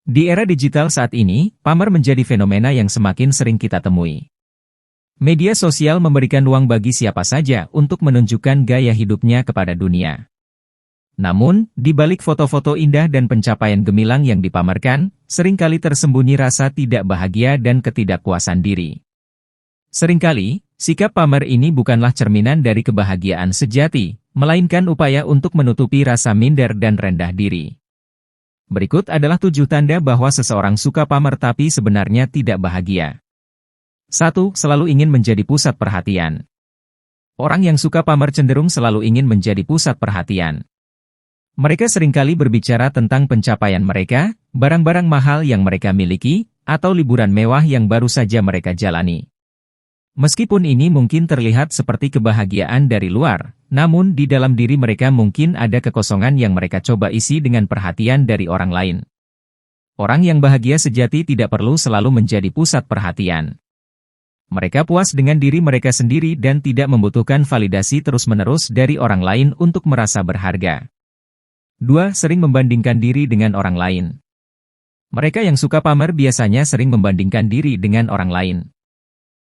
Di era digital saat ini, pamer menjadi fenomena yang semakin sering kita temui. Media sosial memberikan ruang bagi siapa saja untuk menunjukkan gaya hidupnya kepada dunia. Namun, di balik foto-foto indah dan pencapaian gemilang yang dipamerkan, seringkali tersembunyi rasa tidak bahagia dan ketidakpuasan diri. Seringkali, sikap pamer ini bukanlah cerminan dari kebahagiaan sejati, melainkan upaya untuk menutupi rasa minder dan rendah diri. Berikut adalah 7 tanda bahwa seseorang suka pamer tapi sebenarnya tidak bahagia. 1. Selalu ingin menjadi pusat perhatian. Orang yang suka pamer cenderung selalu ingin menjadi pusat perhatian. Mereka seringkali berbicara tentang pencapaian mereka, barang-barang mahal yang mereka miliki, atau liburan mewah yang baru saja mereka jalani. Meskipun ini mungkin terlihat seperti kebahagiaan dari luar, namun di dalam diri mereka mungkin ada kekosongan yang mereka coba isi dengan perhatian dari orang lain. Orang yang bahagia sejati tidak perlu selalu menjadi pusat perhatian. Mereka puas dengan diri mereka sendiri dan tidak membutuhkan validasi terus-menerus dari orang lain untuk merasa berharga. 2. Sering membandingkan diri dengan orang lain. Mereka yang suka pamer biasanya sering membandingkan diri dengan orang lain.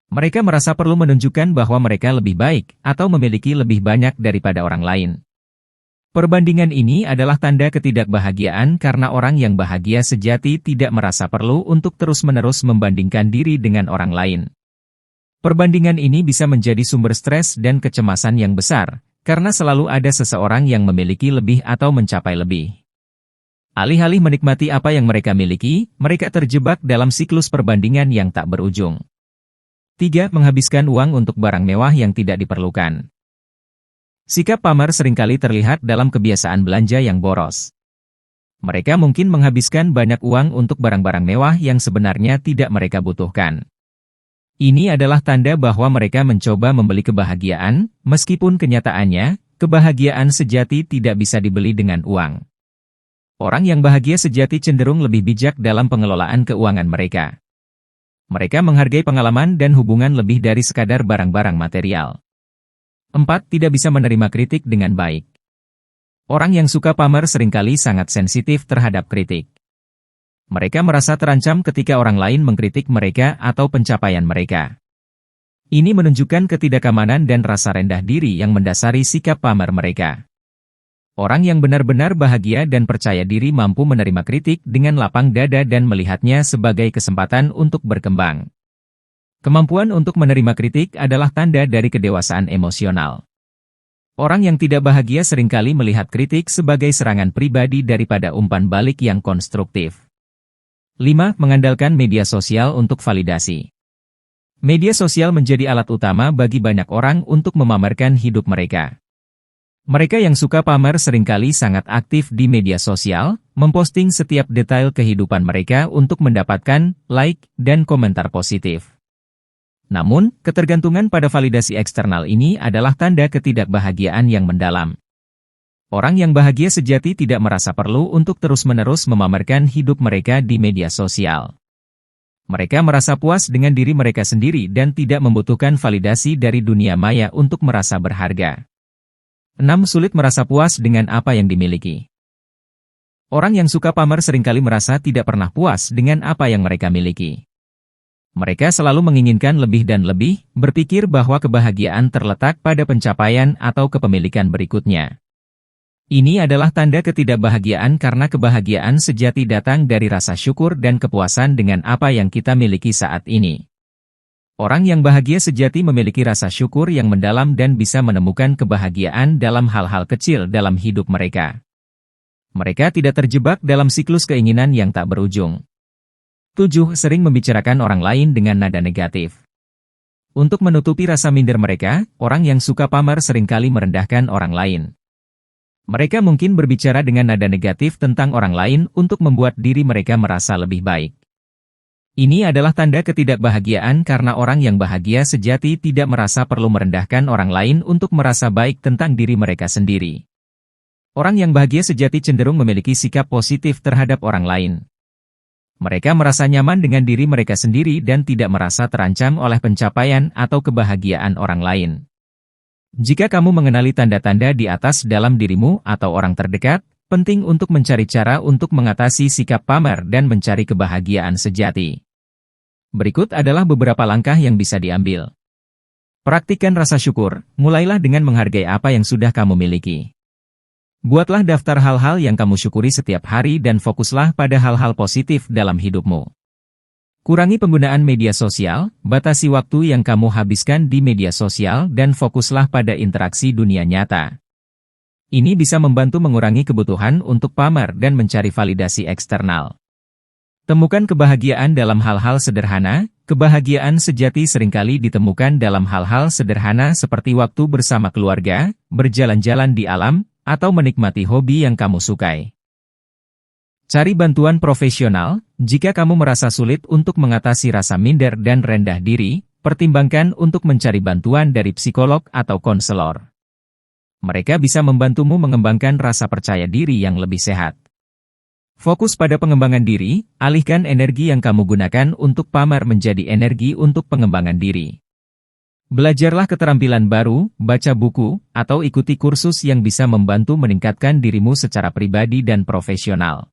Mereka merasa perlu menunjukkan bahwa mereka lebih baik atau memiliki lebih banyak daripada orang lain. Perbandingan ini adalah tanda ketidakbahagiaan karena orang yang bahagia sejati tidak merasa perlu untuk terus-menerus membandingkan diri dengan orang lain. Perbandingan ini bisa menjadi sumber stres dan kecemasan yang besar, karena selalu ada seseorang yang memiliki lebih atau mencapai lebih. Alih-alih menikmati apa yang mereka miliki, mereka terjebak dalam siklus perbandingan yang tak berujung. 3. Menghabiskan uang untuk barang mewah yang tidak diperlukan. Sikap pamer seringkali terlihat dalam kebiasaan belanja yang boros. Mereka mungkin menghabiskan banyak uang untuk barang-barang mewah yang sebenarnya tidak mereka butuhkan. Ini adalah tanda bahwa mereka mencoba membeli kebahagiaan, meskipun kenyataannya, kebahagiaan sejati tidak bisa dibeli dengan uang. Orang yang bahagia sejati cenderung lebih bijak dalam pengelolaan keuangan mereka. Mereka menghargai pengalaman dan hubungan lebih dari sekadar barang-barang material. 4. Tidak bisa menerima kritik dengan baik. Orang yang suka pamer seringkali sangat sensitif terhadap kritik. Mereka merasa terancam ketika orang lain mengkritik mereka atau pencapaian mereka. Ini menunjukkan ketidakamanan dan rasa rendah diri yang mendasari sikap pamer mereka. Orang yang benar-benar bahagia dan percaya diri mampu menerima kritik dengan lapang dada dan melihatnya sebagai kesempatan untuk berkembang. Kemampuan untuk menerima kritik adalah tanda dari kedewasaan emosional. Orang yang tidak bahagia seringkali melihat kritik sebagai serangan pribadi daripada umpan balik yang konstruktif. 5. Mengandalkan media sosial untuk validasi. Media sosial menjadi alat utama bagi banyak orang untuk memamerkan hidup mereka. Mereka yang suka pamer seringkali sangat aktif di media sosial, memposting setiap detail kehidupan mereka untuk mendapatkan like dan komentar positif. Namun, ketergantungan pada validasi eksternal ini adalah tanda ketidakbahagiaan yang mendalam. Orang yang bahagia sejati tidak merasa perlu untuk terus-menerus memamerkan hidup mereka di media sosial. Mereka merasa puas dengan diri mereka sendiri dan tidak membutuhkan validasi dari dunia maya untuk merasa berharga. 6. Sulit merasa puas dengan apa yang dimiliki. Orang yang suka pamer seringkali merasa tidak pernah puas dengan apa yang mereka miliki. Mereka selalu menginginkan lebih dan lebih, berpikir bahwa kebahagiaan terletak pada pencapaian atau kepemilikan berikutnya. Ini adalah tanda ketidakbahagiaan karena kebahagiaan sejati datang dari rasa syukur dan kepuasan dengan apa yang kita miliki saat ini. Orang yang bahagia sejati memiliki rasa syukur yang mendalam dan bisa menemukan kebahagiaan dalam hal-hal kecil dalam hidup mereka. Mereka tidak terjebak dalam siklus keinginan yang tak berujung. 7. Sering membicarakan orang lain dengan nada negatif. Untuk menutupi rasa minder mereka, orang yang suka pamer seringkali merendahkan orang lain. Mereka mungkin berbicara dengan nada negatif tentang orang lain untuk membuat diri mereka merasa lebih baik. Ini adalah tanda ketidakbahagiaan karena orang yang bahagia sejati tidak merasa perlu merendahkan orang lain untuk merasa baik tentang diri mereka sendiri. Orang yang bahagia sejati cenderung memiliki sikap positif terhadap orang lain. Mereka merasa nyaman dengan diri mereka sendiri dan tidak merasa terancam oleh pencapaian atau kebahagiaan orang lain. Jika kamu mengenali tanda-tanda di atas dalam dirimu atau orang terdekat, Penting untuk mencari cara untuk mengatasi sikap pamer dan mencari kebahagiaan sejati. Berikut adalah beberapa langkah yang bisa diambil. Praktikkan rasa syukur, mulailah dengan menghargai apa yang sudah kamu miliki. Buatlah daftar hal-hal yang kamu syukuri setiap hari dan fokuslah pada hal-hal positif dalam hidupmu. Kurangi penggunaan media sosial, batasi waktu yang kamu habiskan di media sosial dan fokuslah pada interaksi dunia nyata. Ini bisa membantu mengurangi kebutuhan untuk pamer dan mencari validasi eksternal. Temukan kebahagiaan dalam hal-hal sederhana. Kebahagiaan sejati seringkali ditemukan dalam hal-hal sederhana seperti waktu bersama keluarga, berjalan-jalan di alam, atau menikmati hobi yang kamu sukai. Cari bantuan profesional. Jika kamu merasa sulit untuk mengatasi rasa minder dan rendah diri, pertimbangkan untuk mencari bantuan dari psikolog atau konselor. Mereka bisa membantumu mengembangkan rasa percaya diri yang lebih sehat. Fokus pada pengembangan diri, alihkan energi yang kamu gunakan untuk pamer menjadi energi untuk pengembangan diri. Belajarlah keterampilan baru, baca buku, atau ikuti kursus yang bisa membantu meningkatkan dirimu secara pribadi dan profesional.